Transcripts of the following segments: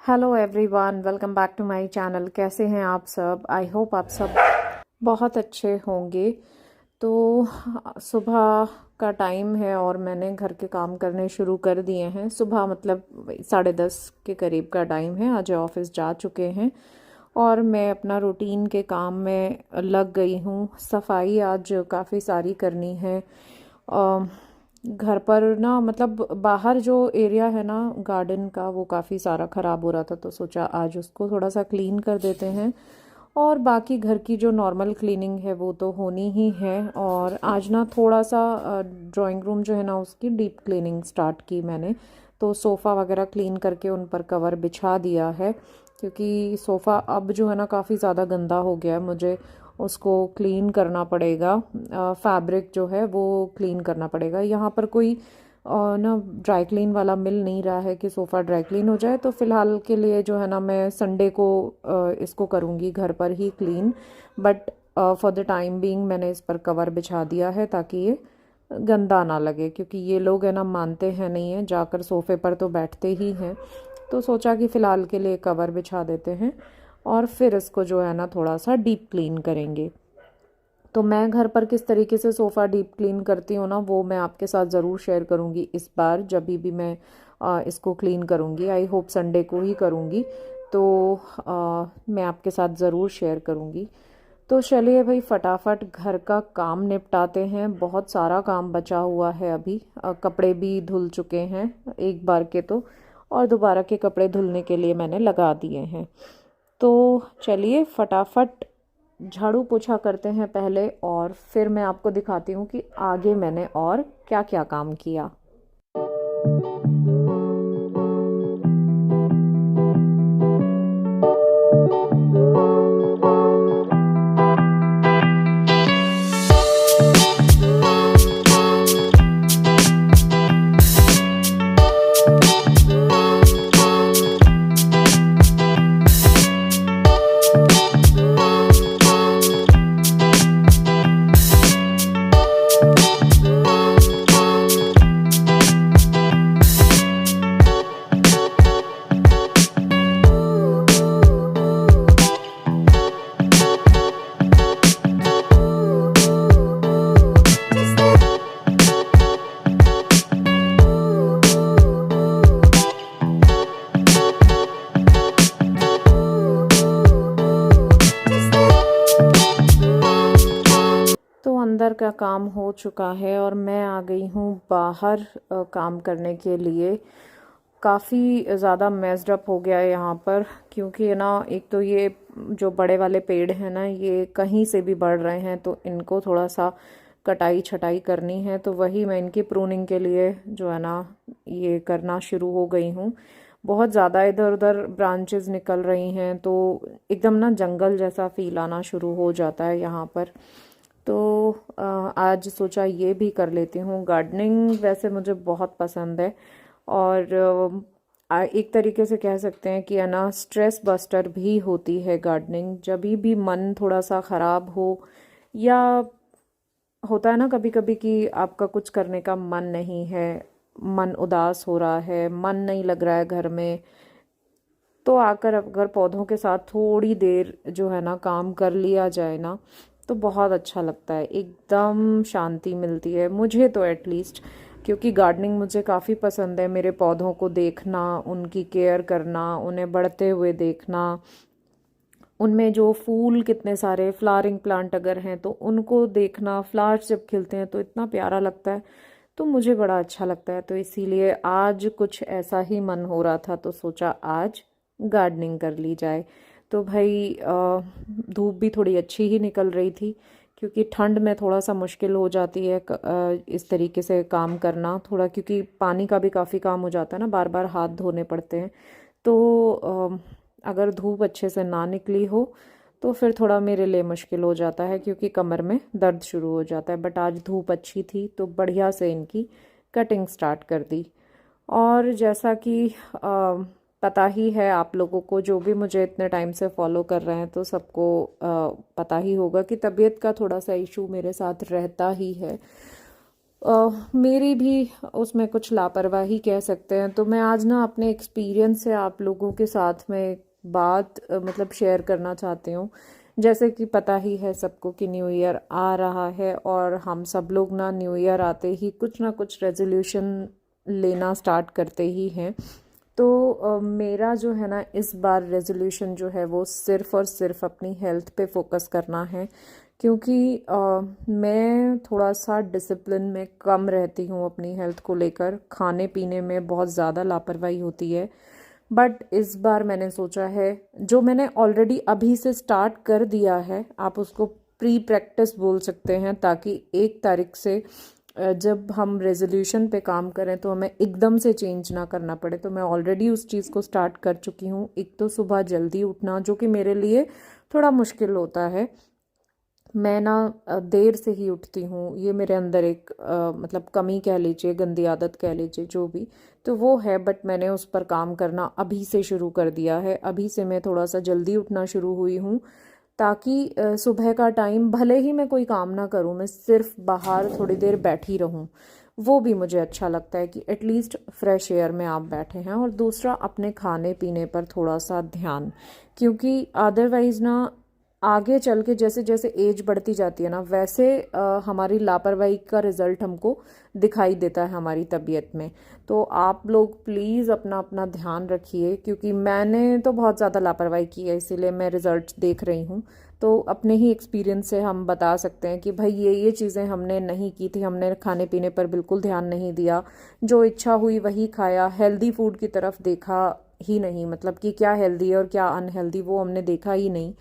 Hello everyone, welcome back to my channel. कैसे हैं आप सब? आई होप आप सब बहुत अच्छे होंगे। तो सुबह का टाइम है और मैंने घर के काम करने शुरू कर दिए हैं। सुबह मतलब 10:30 के करीब का टाइम है। आज ऑफिस जा चुके हैं और मैं अपना रूटीन के काम में लग गई हूँ। सफाई आज काफ़ी सारी करनी है। घर पर ना मतलब बाहर जो एरिया है ना गार्डन का, वो काफ़ी सारा ख़राब हो रहा था, तो सोचा आज उसको थोड़ा सा क्लीन कर देते हैं। और बाकी घर की जो नॉर्मल क्लीनिंग है वो तो होनी ही है। और आज ना थोड़ा सा ड्राइंग रूम जो है ना उसकी डीप क्लीनिंग स्टार्ट की मैंने। तो सोफ़ा वगैरह क्लीन करके उन पर कवर बिछा दिया है, क्योंकि सोफ़ा अब जो है ना काफ़ी ज़्यादा गंदा हो गया है। मुझे उसको क्लीन करना पड़ेगा। फैब्रिक जो है वो क्लीन करना पड़ेगा। यहाँ पर कोई ना ड्राई क्लीन वाला मिल नहीं रहा है कि सोफ़ा ड्राई क्लीन हो जाए। तो फ़िलहाल के लिए जो है ना मैं संडे को इसको करूँगी घर पर ही clean. But for the time being मैंने इस पर कवर बिछा दिया है ताकि ये गंदा ना लगे, क्योंकि ये लोग है ना मानते हैं नहीं है, जाकर सोफ़े पर तो बैठते ही हैं। तो सोचा कि फ़िलहाल के लिए कवर बिछा देते हैं और फिर इसको जो है ना थोड़ा सा डीप क्लीन करेंगे। तो मैं घर पर किस तरीके से सोफ़ा डीप क्लीन करती हूँ ना, वो मैं आपके साथ ज़रूर शेयर करूँगी इस बार जब भी मैं इसको क्लीन करूँगी। आई होप संडे को ही करूँगी। तो मैं आपके साथ ज़रूर शेयर करूँगी। तो चलिए भाई, फटाफट घर का काम निपटाते हैं। बहुत सारा काम बचा हुआ है अभी। कपड़े भी धुल चुके हैं एक बार के तो, और दोबारा के कपड़े धुलने के लिए मैंने लगा दिए हैं। तो चलिए फटाफट झाड़ू पोछा करते हैं पहले, और फिर मैं आपको दिखाती हूँ कि आगे मैंने और क्या क्या काम किया। तो अंदर का काम हो चुका है और मैं आ गई हूँ बाहर काम करने के लिए। काफ़ी ज़्यादा मेस्ड अप हो गया है यहाँ पर, क्योंकि ना एक तो ये जो बड़े वाले पेड़ हैं ना, ये कहीं से भी बढ़ रहे हैं, तो इनको थोड़ा सा कटाई छटाई करनी है। तो वही मैं इनकी प्रूनिंग के लिए जो है ना ये करना शुरू हो गई हूँ। बहुत ज़्यादा इधर उधर ब्रांचेस निकल रही हैं, तो एकदम ना जंगल जैसा फील आना शुरू हो जाता है यहाँ पर। तो आज सोचा ये भी कर लेती हूँ। गार्डनिंग वैसे मुझे बहुत पसंद है, और एक तरीके से कह सकते हैं कि है ना स्ट्रेस बस्टर भी होती है गार्डनिंग। जब भी मन थोड़ा सा ख़राब हो, या होता है ना कभी कभी कि आपका कुछ करने का मन नहीं है, मन उदास हो रहा है, मन नहीं लग रहा है घर में, तो आकर अगर पौधों के साथ थोड़ी देर जो है ना काम कर लिया जाए ना, तो बहुत अच्छा लगता है। एकदम शांति मिलती है मुझे तो एटलीस्ट, क्योंकि गार्डनिंग मुझे काफ़ी पसंद है। मेरे पौधों को देखना, उनकी केयर करना, उन्हें बढ़ते हुए देखना, उनमें जो फूल कितने सारे फ्लावरिंग प्लांट अगर हैं तो उनको देखना, फ्लावर्स जब खिलते हैं तो इतना प्यारा लगता है। तो मुझे बड़ा अच्छा लगता है। तो इसीलिए आज कुछ ऐसा ही मन हो रहा था, तो सोचा आज गार्डनिंग कर ली जाए। तो भाई धूप भी थोड़ी अच्छी ही निकल रही थी, क्योंकि ठंड में थोड़ा सा मुश्किल हो जाती है इस तरीके से काम करना थोड़ा, क्योंकि पानी का भी काफ़ी काम हो जाता है ना, बार बार हाथ धोने पड़ते हैं। तो अगर धूप अच्छे से ना निकली हो तो फिर थोड़ा मेरे लिए मुश्किल हो जाता है, क्योंकि कमर में दर्द शुरू हो जाता है। बट आज धूप अच्छी थी तो बढ़िया से इनकी कटिंग स्टार्ट कर दी। और जैसा कि पता ही है आप लोगों को, जो भी मुझे इतने टाइम से फॉलो कर रहे हैं, तो सबको पता ही होगा कि तबीयत का थोड़ा सा इशू मेरे साथ रहता ही है। मेरी भी उसमें कुछ लापरवाही कह सकते हैं। तो मैं आज ना अपने एक्सपीरियंस से आप लोगों के साथ में एक बात मतलब शेयर करना चाहती हूँ। जैसे कि पता ही है सबको कि न्यू ईयर आ रहा है, और हम सब लोग ना न्यू ईयर आते ही कुछ ना कुछ रेजोल्यूशन लेना स्टार्ट करते ही हैं। तो मेरा जो है ना इस बार रेजोल्यूशन जो है वो सिर्फ़ और सिर्फ अपनी हेल्थ पे फोकस करना है। क्योंकि मैं थोड़ा सा डिसिप्लिन में कम रहती हूँ अपनी हेल्थ को लेकर, खाने पीने में बहुत ज़्यादा लापरवाही होती है। बट इस बार मैंने सोचा है, जो मैंने ऑलरेडी अभी से स्टार्ट कर दिया है, आप उसको प्री प्रैक्टिस बोल सकते हैं, ताकि 1 तारीख से जब हम रेजोल्यूशन पे काम करें तो हमें एकदम से चेंज ना करना पड़े। तो मैं ऑलरेडी उस चीज़ को स्टार्ट कर चुकी हूँ। एक तो सुबह जल्दी उठना, जो कि मेरे लिए थोड़ा मुश्किल होता है। मैं ना देर से ही उठती हूँ, ये मेरे अंदर एक मतलब कमी कह लीजिए, गंदी आदत कह लीजिए, जो भी तो वो है। बट मैंने उस पर काम करना अभी से शुरू कर दिया है। अभी से मैं थोड़ा सा जल्दी उठना शुरू हुई हूँ, ताकि सुबह का टाइम भले ही मैं कोई काम ना करूँ, मैं सिर्फ बाहर थोड़ी देर बैठी रहूँ, वो भी मुझे अच्छा लगता है कि एटलीस्ट फ्रेश एयर में आप बैठे हैं। और दूसरा, अपने खाने पीने पर थोड़ा सा ध्यान, क्योंकि अदरवाइज ना आगे चल के जैसे जैसे एज बढ़ती जाती है ना, वैसे हमारी लापरवाही का रिजल्ट हमको दिखाई देता है हमारी तबीयत में। तो आप लोग प्लीज़ अपना अपना ध्यान रखिए, क्योंकि मैंने तो बहुत ज़्यादा लापरवाही की है, इसीलिए मैं रिजल्ट देख रही हूँ। तो अपने ही एक्सपीरियंस से हम बता सकते हैं कि भाई ये चीज़ें हमने नहीं की थी। हमने खाने पीने पर बिल्कुल ध्यान नहीं दिया, जो इच्छा हुई वही खाया, हेल्दी फूड की तरफ देखा ही नहीं, मतलब कि क्या हेल्दी है और क्या अनहेल्दी वो हमने देखा ही नहीं।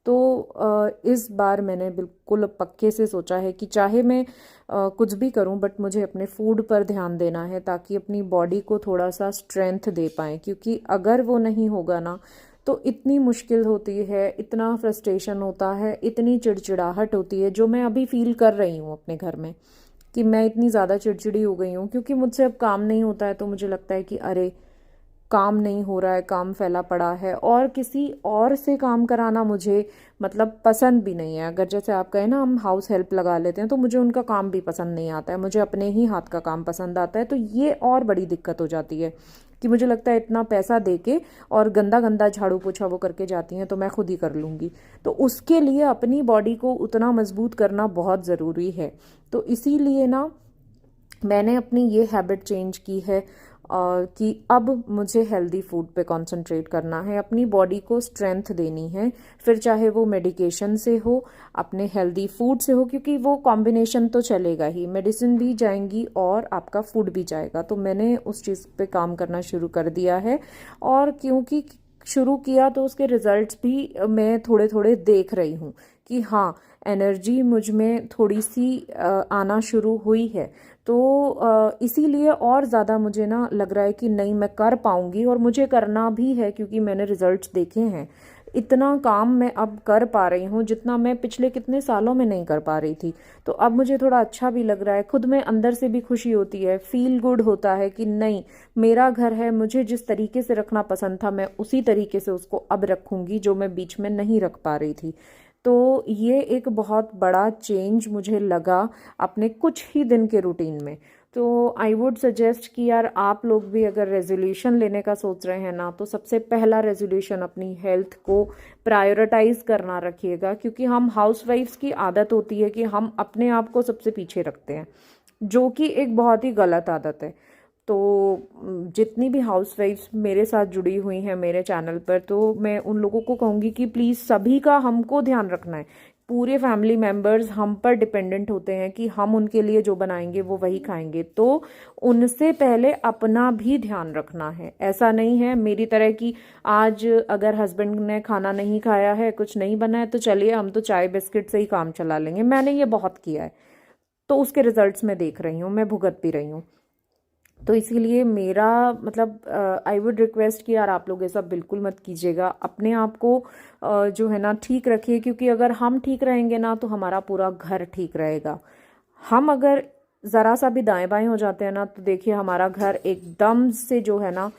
तो इस बार मैंने बिल्कुल पक्के से सोचा है कि चाहे मैं कुछ भी करूं, बट मुझे अपने फूड पर ध्यान देना है, ताकि अपनी बॉडी को थोड़ा सा स्ट्रेंथ दे पाएँ। क्योंकि अगर वो नहीं होगा ना, तो इतनी मुश्किल होती है, इतना फ्रस्ट्रेशन होता है, इतनी चिड़चिड़ाहट होती है, जो मैं अभी फील कर रही हूँ अपने घर में, कि मैं इतनी ज़्यादा चिड़चिड़ी हो गई हूँ। क्योंकि मुझसे अब काम नहीं होता है, तो मुझे लगता है कि अरे, काम नहीं हो रहा है, काम फैला पड़ा है, और किसी और से काम कराना मुझे मतलब पसंद भी नहीं है। अगर जैसे आप कहें ना, हम हाउस हेल्प लगा लेते हैं, तो मुझे उनका काम भी पसंद नहीं आता है, मुझे अपने ही हाथ का काम पसंद आता है। तो ये और बड़ी दिक्कत हो जाती है कि मुझे लगता है इतना पैसा दे के और गंदा गंदा झाड़ू पोछा वो करके जाती हैं, तो मैं खुद ही कर लूँगी। तो उसके लिए अपनी बॉडी को उतना मजबूत करना बहुत ज़रूरी है। तो इसीलिए ना मैंने अपनी ये हैबिट चेंज की है, कि अब मुझे हेल्दी फूड पे कंसंट्रेट करना है, अपनी बॉडी को स्ट्रेंथ देनी है। फिर चाहे वो मेडिकेशन से हो, अपने हेल्दी फूड से हो, क्योंकि वो कॉम्बिनेशन तो चलेगा ही, मेडिसिन भी जाएंगी और आपका फूड भी जाएगा। तो मैंने उस चीज़ पे काम करना शुरू कर दिया है। और क्योंकि शुरू किया, तो उसके रिजल्ट्स भी मैं थोड़े थोड़े देख रही हूँ कि हाँ, एनर्जी मुझ में थोड़ी सी आना शुरू हुई है। तो इसीलिए और ज़्यादा मुझे ना लग रहा है कि नहीं, मैं कर पाऊंगी, और मुझे करना भी है, क्योंकि मैंने रिजल्ट्स देखे हैं। इतना काम मैं अब कर पा रही हूँ जितना मैं पिछले कितने सालों में नहीं कर पा रही थी। तो अब मुझे थोड़ा अच्छा भी लग रहा है, खुद में अंदर से भी खुशी होती है, फील गुड होता है कि नहीं, मेरा घर है, मुझे जिस तरीके से रखना पसंद था मैं उसी तरीके से उसको अब रखूंगी, जो मैं बीच में नहीं रख पा रही थी। तो ये एक बहुत बड़ा चेंज मुझे लगा अपने कुछ ही दिन के रूटीन में। तो आई वुड सजेस्ट कि यार, आप लोग भी अगर रेजोल्यूशन लेने का सोच रहे हैं ना, तो सबसे पहला रेजोल्यूशन अपनी हेल्थ को प्रायोरिटाइज करना रखिएगा। क्योंकि हम हाउसवाइफ्स की आदत होती है कि हम अपने आप को सबसे पीछे रखते हैं, जो कि एक बहुत ही गलत आदत है। तो जितनी भी हाउसवाइफ्स मेरे साथ जुड़ी हुई हैं मेरे चैनल पर, तो मैं उन लोगों को कहूँगी कि प्लीज़ सभी का हमको ध्यान रखना है। पूरे फैमिली मेंबर्स हम पर डिपेंडेंट होते हैं कि हम उनके लिए जो बनाएंगे वो वही खाएंगे। तो उनसे पहले अपना भी ध्यान रखना है। ऐसा नहीं है मेरी तरह कि आज अगर हस्बैंड ने खाना नहीं खाया है, कुछ नहीं बना है, तो चलिए हम तो चाय बिस्किट से ही काम चला लेंगे। मैंने ये बहुत किया है, तो उसके रिजल्ट्स मैं देख रही हूँ, मैं भुगत भी रही हूँ। तो इसीलिए मेरा मतलब आई वुड रिक्वेस्ट कि यार, आप लोग ऐसा बिल्कुल मत कीजिएगा। अपने आप को जो है ना ठीक रखिए, क्योंकि अगर हम ठीक रहेंगे ना, तो हमारा पूरा घर ठीक रहेगा। हम अगर ज़रा सा भी दाएं बाएं हो जाते हैं ना, तो देखिए हमारा घर एकदम से जो है ना,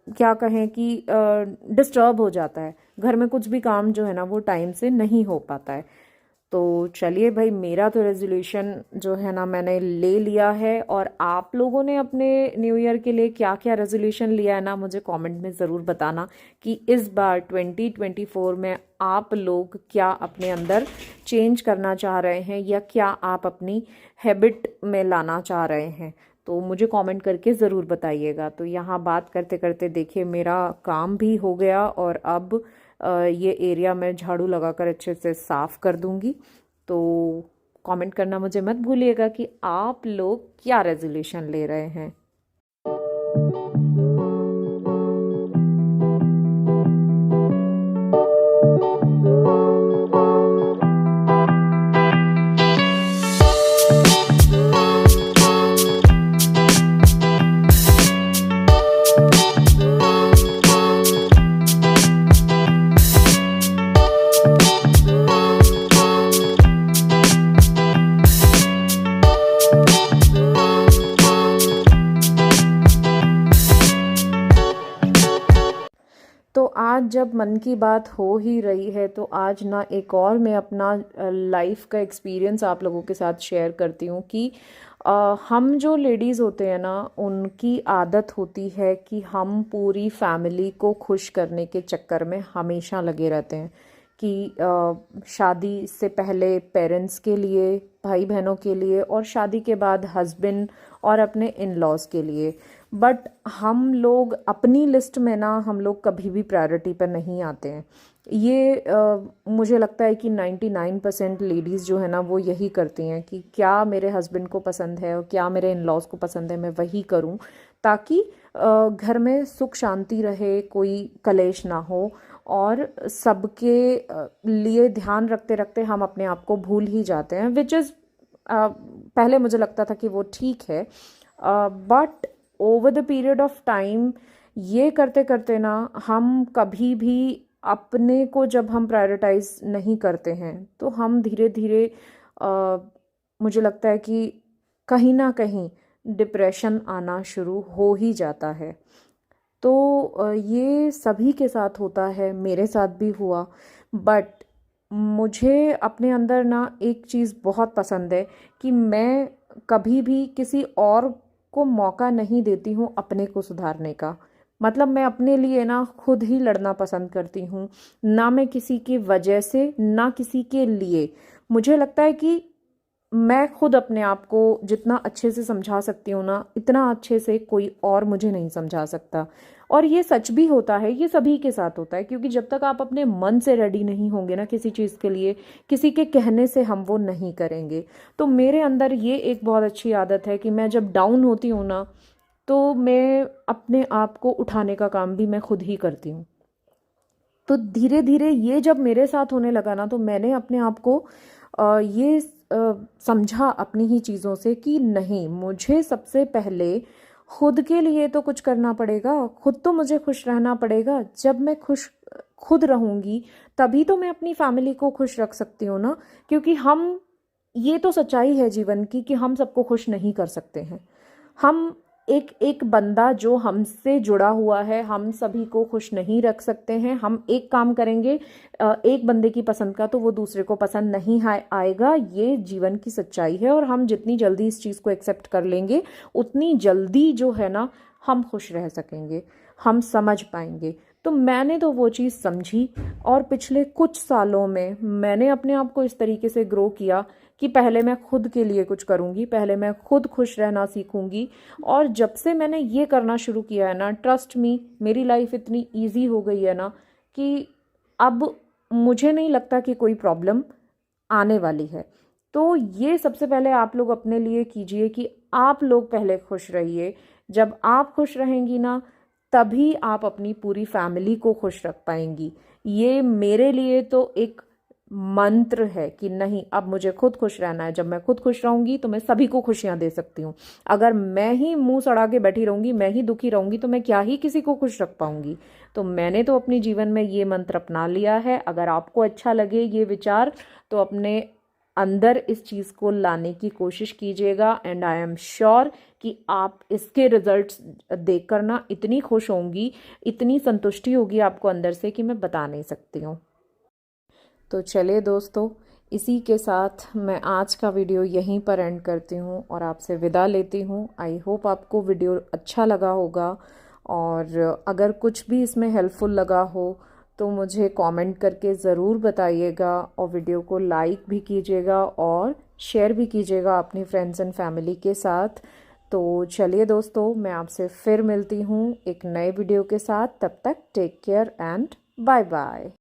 क्या कहें कि डिस्टर्ब हो जाता है। घर में कुछ भी काम जो है ना, वो टाइम से नहीं हो पाता है। तो चलिए भाई, मेरा तो रेजोल्यूशन जो है ना मैंने ले लिया है। और आप लोगों ने अपने न्यू ईयर के लिए क्या क्या रेजोल्यूशन लिया है ना, मुझे कमेंट में ज़रूर बताना कि इस बार 2024 में आप लोग क्या अपने अंदर चेंज करना चाह रहे हैं या क्या आप अपनी हैबिट में लाना चाह रहे हैं। तो मुझे कमेंट करके ज़रूर बताइएगा। तो यहाँ बात करते करते देखिए मेरा काम भी हो गया, और अब ये एरिया मैं झाड़ू लगाकर अच्छे से साफ़ कर दूंगी। तो कमेंट करना मुझे मत भूलिएगा कि आप लोग क्या रेजोल्यूशन ले रहे हैं। तो आज जब मन की बात हो ही रही है तो आज ना एक और मैं अपना लाइफ का एक्सपीरियंस आप लोगों के साथ शेयर करती हूँ कि हम जो लेडीज़ होते हैं ना, उनकी आदत होती है कि हम पूरी फैमिली को खुश करने के चक्कर में हमेशा लगे रहते हैं कि शादी से पहले पेरेंट्स के लिए, भाई बहनों के लिए, और शादी के बाद हस्बैंड और अपने इन लॉज के लिए। बट हम लोग अपनी लिस्ट में ना, हम लोग कभी भी प्रायोरिटी पर नहीं आते हैं। ये मुझे लगता है कि 99% लेडीज़ जो है ना वो यही करती हैं कि क्या मेरे हस्बैंड को पसंद है और क्या मेरे इन लॉज को पसंद है, मैं वही करूं, ताकि घर में सुख शांति रहे, कोई कलेश ना हो। और सबके लिए ध्यान रखते रखते हम अपने आप को भूल ही जाते हैं, विच इज़ पहले मुझे लगता था कि वो ठीक है, but over the period of time ये करते करते ना हम कभी भी अपने को जब हम प्रायोरिटाइज नहीं करते हैं तो हम धीरे धीरे मुझे लगता है कि कहीं ना कहीं डिप्रेशन आना शुरू हो ही जाता है। तो ये सभी के साथ होता है, मेरे साथ भी हुआ। बट मुझे अपने अंदर ना एक चीज़ बहुत पसंद है कि मैं कभी भी किसी और को मौका नहीं देती हूँ अपने को सुधारने का। मतलब मैं अपने लिए ना खुद ही लड़ना पसंद करती हूँ, ना मैं किसी की वजह से, ना किसी के लिए। मुझे लगता है कि मैं खुद अपने आप को जितना अच्छे से समझा सकती हूँ ना, इतना अच्छे से कोई और मुझे नहीं समझा सकता। और ये सच भी होता है, ये सभी के साथ होता है, क्योंकि जब तक आप अपने मन से रेडी नहीं होंगे ना किसी चीज़ के लिए, किसी के कहने से हम वो नहीं करेंगे। तो मेरे अंदर ये एक बहुत अच्छी आदत है कि मैं जब डाउन होती हूँ ना, तो मैं अपने आप को उठाने का काम भी मैं खुद ही करती हूँ। तो धीरे धीरे ये जब मेरे साथ होने लगा ना, तो मैंने अपने आप को ये समझा अपनी ही चीज़ों से कि नहीं, मुझे सबसे पहले खुद के लिए तो कुछ करना पड़ेगा, खुद तो मुझे खुश रहना पड़ेगा। जब मैं खुश खुद रहूँगी तभी तो मैं अपनी फैमिली को खुश रख सकती हूँ ना। क्योंकि हम, ये तो सच्चाई है जीवन की कि हम सबको खुश नहीं कर सकते हैं। हम एक एक बंदा जो हमसे जुड़ा हुआ है, हम सभी को खुश नहीं रख सकते हैं। हम एक काम करेंगे एक बंदे की पसंद का, तो वो दूसरे को पसंद नहीं आएगा। ये जीवन की सच्चाई है, और हम जितनी जल्दी इस चीज़ को एक्सेप्ट कर लेंगे उतनी जल्दी जो है ना हम खुश रह सकेंगे, हम समझ पाएंगे। तो मैंने तो वो चीज़ समझी, और पिछले कुछ सालों में मैंने अपने आप को इस तरीके से ग्रो किया कि पहले मैं खुद के लिए कुछ करूँगी, पहले मैं खुद खुश रहना सीखूँगी। और जब से मैंने ये करना शुरू किया है ना, ट्रस्ट मी, मेरी लाइफ इतनी ईजी हो गई है ना कि अब मुझे नहीं लगता कि कोई प्रॉब्लम आने वाली है। तो ये सबसे पहले आप लोग अपने लिए कीजिए कि आप लोग पहले खुश रहिए। जब आप खुश रहेंगी ना, तभी आप अपनी पूरी फैमिली को खुश रख पाएंगी। ये मेरे लिए तो एक मंत्र है कि नहीं, अब मुझे खुद खुश रहना है। जब मैं खुद खुश रहूंगी तो मैं सभी को खुशियां दे सकती हूँ। अगर मैं ही मुंह सड़ा के बैठी रहूंगी, मैं ही दुखी रहूंगी, तो मैं क्या ही किसी को खुश रख पाऊंगी। तो मैंने तो अपने जीवन में ये मंत्र अपना लिया है। अगर आपको अच्छा लगे ये विचार, तो अपने अंदर इस चीज़ को लाने की कोशिश कीजिएगा। एंड आई एम श्योर कि आप इसके रिजल्ट्स देखकर ना इतनी खुश होंगी, इतनी संतुष्टि होगी आपको अंदर से कि मैं बता नहीं सकती हूँ। तो चलिए दोस्तों, इसी के साथ मैं आज का वीडियो यहीं पर एंड करती हूँ और आपसे विदा लेती हूँ। आई होप आपको वीडियो अच्छा लगा होगा, और अगर कुछ भी इसमें हेल्पफुल लगा हो तो मुझे कमेंट करके ज़रूर बताइएगा, और वीडियो को लाइक भी कीजिएगा और शेयर भी कीजिएगा अपनी फ्रेंड्स एंड फैमिली के साथ। तो चलिए दोस्तों, मैं आपसे फिर मिलती हूँ एक नए वीडियो के साथ। तब तक take care and bye bye.